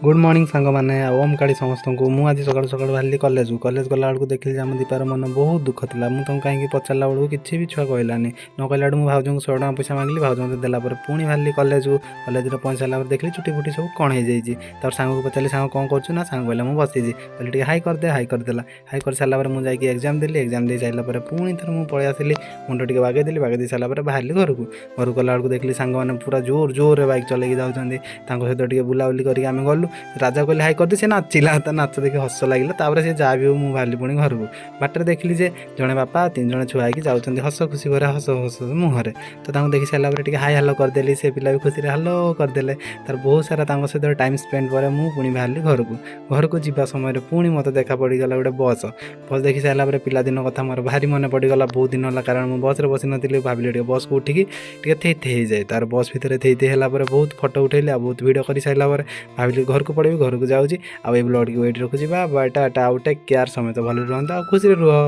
Good morning सांग मैंने ओम काड़ी समस्त को मुझे आज सकाल सकाल बाहरी कॉलेज गला बेलू देखिली आम दीपार मन बहुत दुख था मुझे कहीं पचारा बेलू किसी भी छुआ कहलानी न कहला मुझे भाज को 100 टका पैसा मांगली भाज मत देला पुणी बाहरी कॉलेज पहुँच सारा देखिली चुटी फुटी सब कण हो जाए सांग को पचारि सांग कौन कर सांग कहला मुझे बसी कहली हाई करदे हाई करदेला हाई कर सारापर मुझे एग्जाम देली एग्जाम दे सारापर पुणी थर मुझे पलि आसली मुंड टे बागेदेली बागेदे सारापर बाहरी घर को गला बेलू देखिली सांग मैंने पूरा जोर जोर बाइक चलैक जाऊँच सहित बुलाबुली करके आम गलु राजा कहले हाई करदे से नाचिला नाच देखिए हस लगे से जहाँ भी हो मुझे बाहरी पुणी घर को बाटर देखिली जे जड़े बापा 3 जण छुआ होगी जाऊँच हस खुशी भरा हस हस मुहर तो देखी सारापर हाई हालो करदेली से पिला भी खुशी हालो करदे तार बहुत सारा सहित टाइम स्पेंड पर मुझे बाहरी घर को जावा समय पुणी मत देखा पड़गला गोटे बस देखी सारापर पिलादिन कथा मोर भारी मन पड़गला बहुत दिन है कारण मुझे बस बसी नी भाविली बस को उठिकी थे जाए तार बस भितर थे बहुत फोटो उठेली बहुत भिड कर सारापर भाविली घर को पड़े घर को जाऊँगी आ ब्लॉग की वेट रखुची बाय टाटा आउ टेक केयर समेत भले रुहत खुशी रुह।